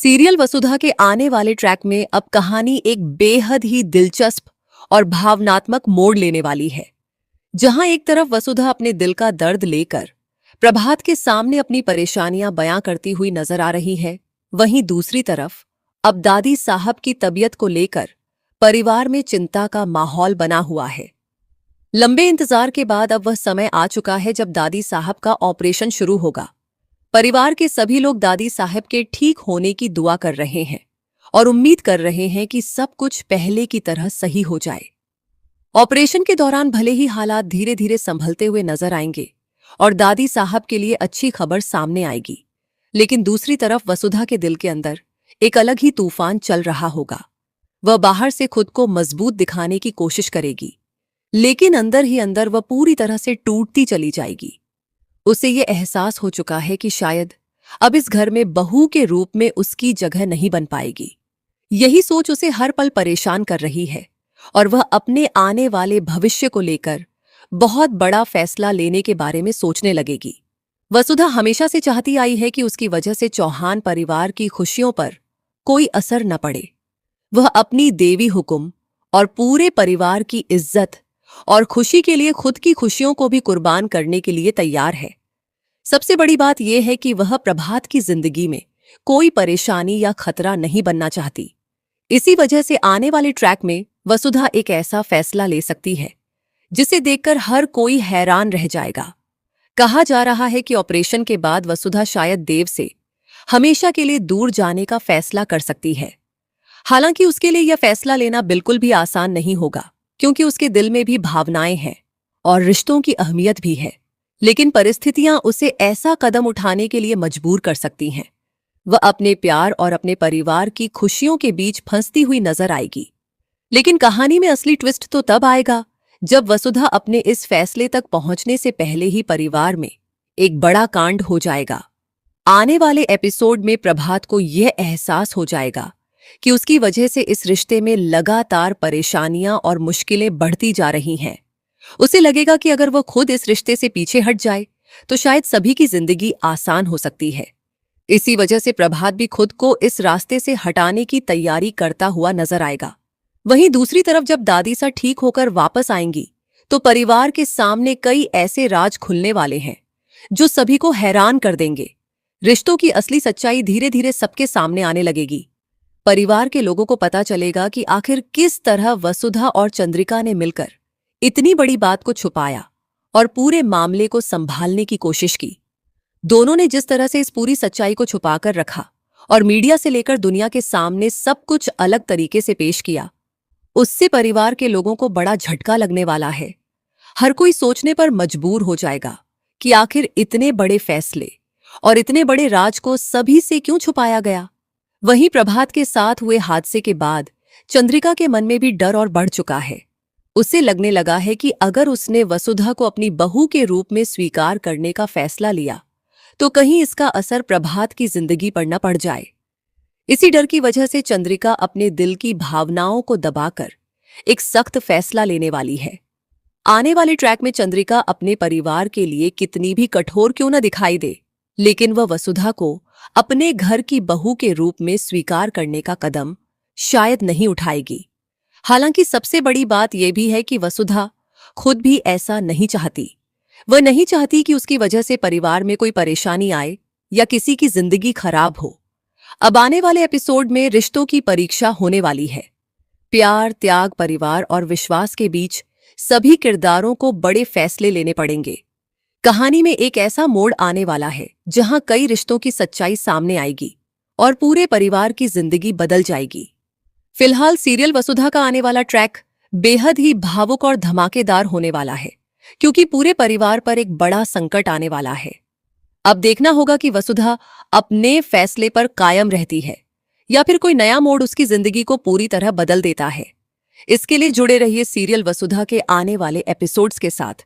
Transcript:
Serial वसुधा के आने वाले ट्रैक में अब कहानी एक बेहद ही दिलचस्प और भावनात्मक मोड़ लेने वाली है। जहां एक तरफ वसुधा अपने दिल का दर्द लेकर प्रभात के सामने अपनी परेशानियां बयां करती हुई नजर आ रही है, वहीं दूसरी तरफ अब दादी साहब की तबीयत को लेकर परिवार में चिंता का माहौल बना हुआ है। लंबे इंतजार के बाद अब वह समय आ चुका है जब दादी साहब का ऑपरेशन शुरू होगा। परिवार के सभी लोग दादी साहब के ठीक होने की दुआ कर रहे हैं और उम्मीद कर रहे हैं कि सब कुछ पहले की तरह सही हो जाए। ऑपरेशन के दौरान भले ही हालात धीरे धीरे संभलते हुए नजर आएंगे और दादी साहब के लिए अच्छी खबर सामने आएगी, लेकिन दूसरी तरफ वसुधा के दिल के अंदर एक अलग ही तूफान चल रहा होगा। वह बाहर से खुद को मजबूत दिखाने की कोशिश करेगी, लेकिन अंदर ही अंदर वह पूरी तरह से टूटती चली जाएगी। उसे ये एहसास हो चुका है कि शायद अब इस घर में बहू के रूप में उसकी जगह नहीं बन पाएगी। यही सोच उसे हर पल परेशान कर रही है और वह अपने आने वाले भविष्य को लेकर बहुत बड़ा फैसला लेने के बारे में सोचने लगेगी। वसुधा हमेशा से चाहती आई है कि उसकी वजह से चौहान परिवार की खुशियों पर कोई असर न पड़े। वह अपनी देवी हुकुम और पूरे परिवार की इज्जत और खुशी के लिए खुद की खुशियों को भी कुर्बान करने के लिए तैयार है। सबसे बड़ी बात यह है कि वह प्रभात की जिंदगी में कोई परेशानी या खतरा नहीं बनना चाहती। इसी वजह से आने वाले ट्रैक में वसुधा एक ऐसा फैसला ले सकती है जिसे देखकर हर कोई हैरान रह जाएगा। कहा जा रहा है कि ऑपरेशन के बाद वसुधा शायद देव से हमेशा के लिए दूर जाने का फैसला कर सकती है। हालांकि उसके लिए यह फैसला लेना बिल्कुल भी आसान नहीं होगा, क्योंकि उसके दिल में भी भावनाएं हैं और रिश्तों की अहमियत भी है। लेकिन परिस्थितियां उसे ऐसा कदम उठाने के लिए मजबूर कर सकती हैं। वह अपने प्यार और अपने परिवार की खुशियों के बीच फंसती हुई नजर आएगी। लेकिन कहानी में असली ट्विस्ट तो तब आएगा जब वसुधा अपने इस फैसले तक पहुंचने से पहले ही परिवार में एक बड़ा कांड हो जाएगा। आने वाले एपिसोड में प्रभात को यह एहसास हो जाएगा कि उसकी वजह से इस रिश्ते में लगातार परेशानियां और मुश्किलें बढ़ती जा रही हैं। उसे लगेगा कि अगर वह खुद इस रिश्ते से पीछे हट जाए तो शायद सभी की जिंदगी आसान हो सकती है। इसी वजह से प्रभात भी खुद को इस रास्ते से हटाने की तैयारी करता हुआ नजर आएगा। वहीं दूसरी तरफ जब दादी सा ठीक होकर वापस आएंगी तो परिवार के सामने कई ऐसे राज खुलने वाले हैं जो सभी को हैरान कर देंगे। रिश्तों की असली सच्चाई धीरे धीरे सबके सामने आने लगेगी। परिवार के लोगों को पता चलेगा कि आखिर किस तरह वसुधा और चंद्रिका ने मिलकर इतनी बड़ी बात को छुपाया और पूरे मामले को संभालने की कोशिश की। दोनों ने जिस तरह से इस पूरी सच्चाई को छुपाकर रखा और मीडिया से लेकर दुनिया के सामने सब कुछ अलग तरीके से पेश किया, उससे परिवार के लोगों को बड़ा झटका लगने वाला है। हर कोई सोचने पर मजबूर हो जाएगा कि आखिर इतने बड़े फैसले और इतने बड़े राज को सभी से क्यों छुपाया गया। वहीं प्रभात के साथ हुए हादसे के बाद चंद्रिका के मन में भी डर और बढ़ चुका है। उसे लगने लगा है कि अगर उसने वसुधा को अपनी बहू के रूप में स्वीकार करने का फैसला लिया तो कहीं इसका असर प्रभात की जिंदगी पर न पड़ जाए। इसी डर की वजह से चंद्रिका अपने दिल की भावनाओं को दबाकर एक सख्त फैसला लेने वाली है। आने वाले ट्रैक में चंद्रिका अपने परिवार के लिए कितनी भी कठोर क्यों न दिखाई दे, लेकिन वह वसुधा को अपने घर की बहू के रूप में स्वीकार करने का कदम शायद नहीं उठाएगी। हालांकि सबसे बड़ी बात यह भी है कि वसुधा खुद भी ऐसा नहीं चाहती। वह नहीं चाहती कि उसकी वजह से परिवार में कोई परेशानी आए या किसी की जिंदगी खराब हो। अब आने वाले एपिसोड में रिश्तों की परीक्षा होने वाली है। प्यार, त्याग, परिवार और विश्वास के बीच सभी किरदारों को बड़े फैसले लेने पड़ेंगे। कहानी में एक ऐसा मोड़ आने वाला है जहां कई रिश्तों की सच्चाई सामने आएगी और पूरे परिवार की जिंदगी बदल जाएगी। फिलहाल सीरियल वसुधा का आने वाला ट्रैक बेहद ही भावुक और धमाकेदार होने वाला है, क्योंकि पूरे परिवार पर एक बड़ा संकट आने वाला है। अब देखना होगा कि वसुधा अपने फैसले पर कायम रहती है या फिर कोई नया मोड़ उसकी जिंदगी को पूरी तरह बदल देता है। इसके लिए जुड़े रहिए सीरियल वसुधा के आने वाले एपिसोड्स के साथ।